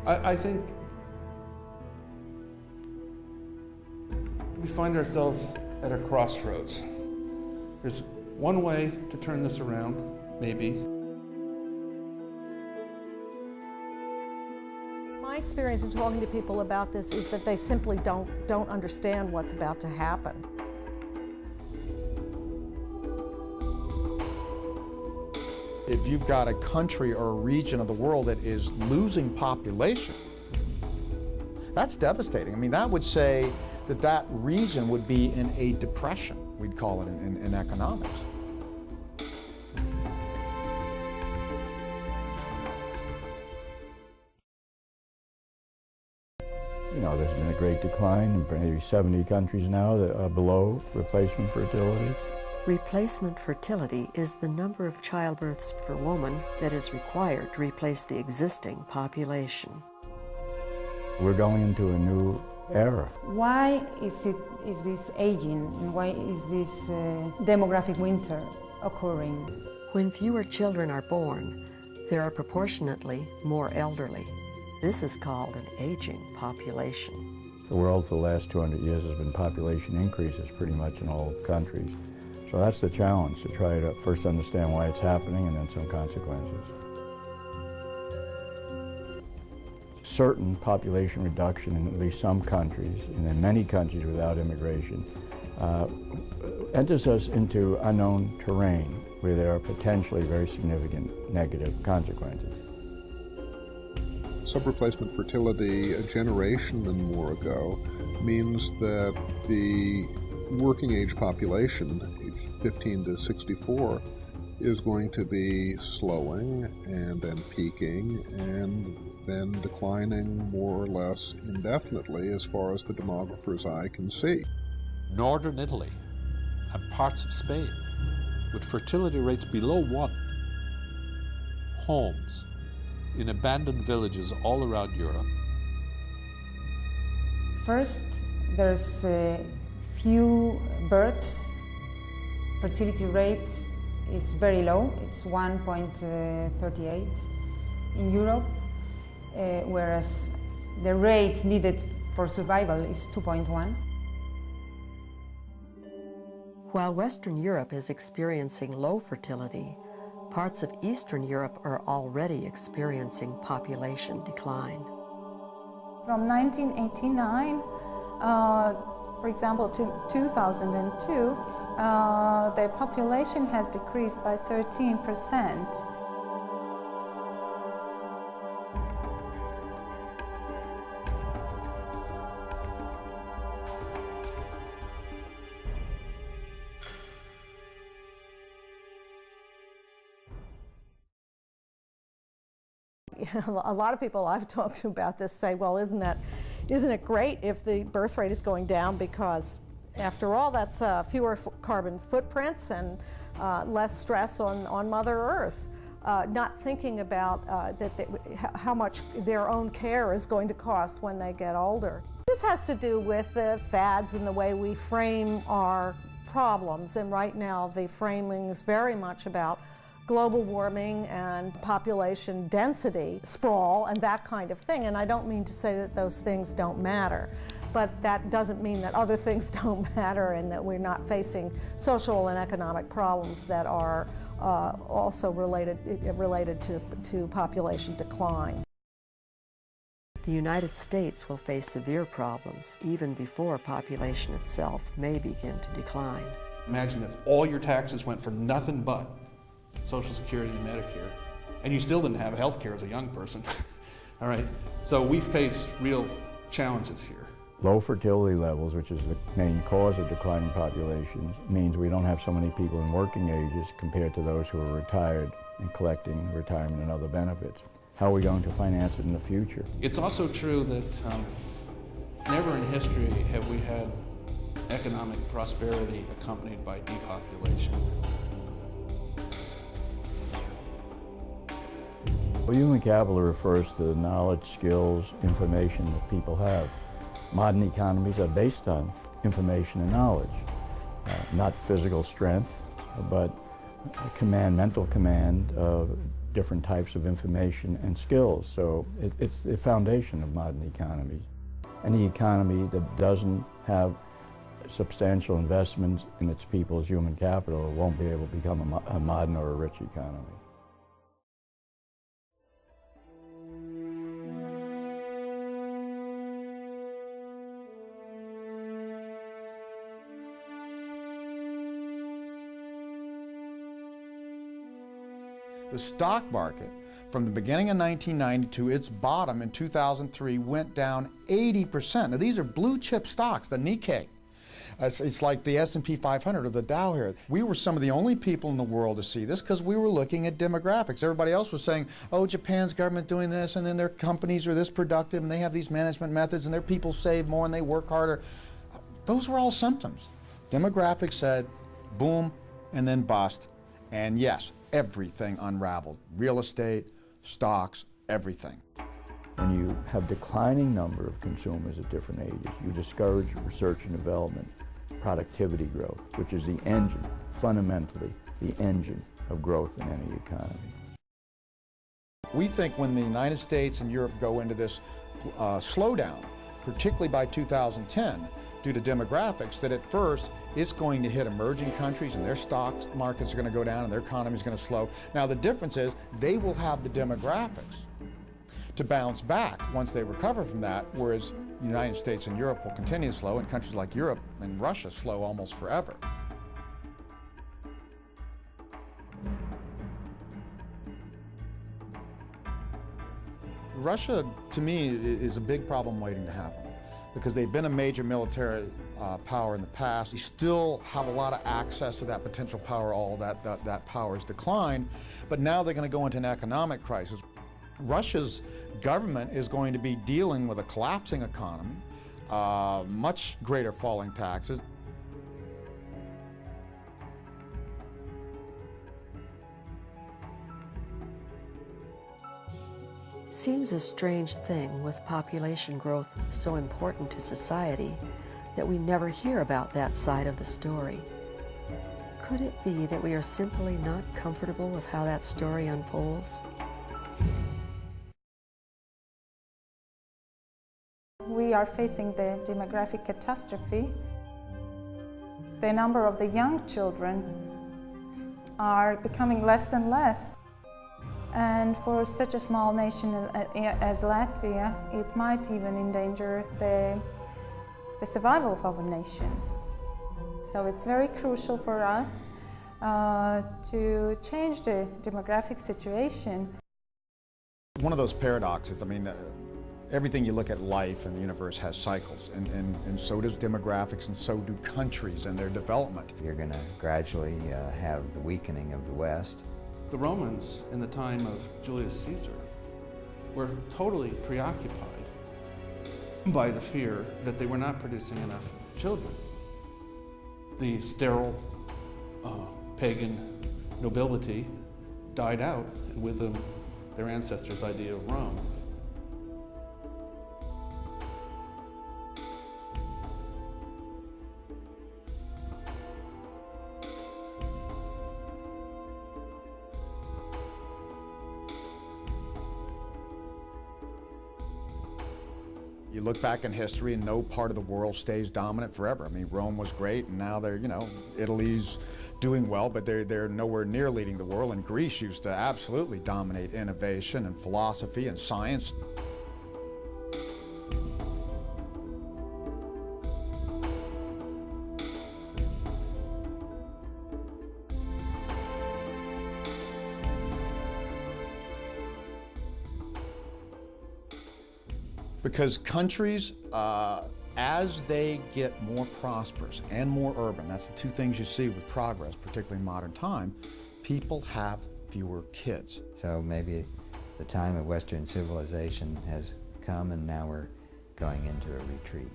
I think we find ourselves at a crossroads. There's one way to turn this around, maybe. My experience in talking to people about this is that they simply don't understand what's about to happen. If you've got a country or a region of the world that is losing population, that's devastating. I mean, that would say that that region would be in a depression, we'd call it in economics. You know, there's been a great decline in maybe 70 countries now that are below replacement fertility. Replacement fertility is the number of childbirths per woman that is required to replace the existing population. We're going into a new era. Why is this aging, and why is this demographic winter occurring? When fewer children are born, there are proportionately more elderly. This is called an aging population. The world for the last 200 years has been population increases pretty much in all countries. So that's the challenge, to try to first understand why it's happening and then some consequences. Certain population reduction in at least some countries, and in many countries without immigration, enters us into unknown terrain where there are potentially very significant negative consequences. Subreplacement fertility a generation and more ago means that the working age population, age 15 to 64, is going to be slowing and then peaking and then declining more or less indefinitely as far as the demographer's eye can see. Northern Italy and parts of Spain, with fertility rates below 1, homes in abandoned villages all around Europe. First, there's few births. Fertility rate is very low. It's 1.38 in Europe, whereas the rate needed for survival is 2.1. While Western Europe is experiencing low fertility, parts of Eastern Europe are already experiencing population decline. From 1989, for example, to 2002, the population has decreased by 13%. A lot of people I've talked to about this say, well, isn't it great if the birth rate is going down, because after all, that's fewer carbon footprints and less stress on Mother Earth. Not thinking about how much their own care is going to cost when they get older. This has to do with the fads and the way we frame our problems, and right now the framing is very much about global warming and population density, sprawl, and that kind of thing. And I don't mean to say that those things don't matter, but that doesn't mean that other things don't matter and that we're not facing social and economic problems that are also related to population decline. The United States will face severe problems even before population itself may begin to decline. Imagine if all your taxes went for nothing but Social Security and Medicare, and you still didn't have health care as a young person. All right, so we face real challenges here. Low fertility levels, which is the main cause of declining populations, means we don't have so many people in working ages compared to those who are retired and collecting retirement and other benefits. How are we going to finance it in the future? It's also true that never in history have we had economic prosperity accompanied by depopulation. Well, human capital refers to the knowledge, skills, information that people have. Modern economies are based on information and knowledge, not physical strength, but mental command of different types of information and skills. So it's the foundation of modern economies. Any economy that doesn't have substantial investments in its people's human capital won't be able to become a modern or a rich economy. The stock market, from the beginning of 1990 to its bottom in 2003, went down 80%. Now, these are blue chip stocks, the Nikkei. It's like the S&P 500 or the Dow here. We were some of the only people in the world to see this because we were looking at demographics. Everybody else was saying, oh, Japan's government doing this, and then their companies are this productive, and they have these management methods, and their people save more, and they work harder. Those were all symptoms. Demographics said, boom, and then bust. And yes, everything unraveled. Real estate, stocks, everything. When you have declining number of consumers at different ages, you discourage research and development, productivity growth, which is the engine, fundamentally the engine of growth in any economy. We think when the United States and Europe go into this slowdown, particularly by 2010, due to demographics, that at first it's going to hit emerging countries and their stock markets are going to go down and their economy is going to slow. Now the difference is they will have the demographics to bounce back once they recover from that, whereas the United States and Europe will continue to slow, and countries like Europe and Russia slow almost forever. Russia, to me, is a big problem waiting to happen, because they've been a major military power in the past. They still have a lot of access to that potential power. All that power has declined, but now they're going to go into an economic crisis. Russia's government is going to be dealing with a collapsing economy, much greater falling taxes. It seems a strange thing, with population growth so important to society, that we never hear about that side of the story. Could it be that we are simply not comfortable with how that story unfolds? We are facing the demographic catastrophe. The number of the young children are becoming less and less. And for such a small nation as Latvia, it might even endanger the survival of our nation. So it's very crucial for us to change the demographic situation. One of those paradoxes, I mean, everything you look at life and the universe has cycles, and so does demographics, and so do countries and their development. You're going to gradually have the weakening of the West. The Romans in the time of Julius Caesar were totally preoccupied by the fear that they were not producing enough children. The sterile pagan nobility died out, and with them their ancestors' idea of Rome. You look back in history and no part of the world stays dominant forever. I mean, Rome was great, and now they're, Italy's doing well, but they're nowhere near leading the world. And Greece used to absolutely dominate innovation and philosophy and science. Because countries, as they get more prosperous and more urban, that's the two things you see with progress, particularly in modern time, people have fewer kids. So maybe the time of Western civilization has come, and now we're going into a retreat.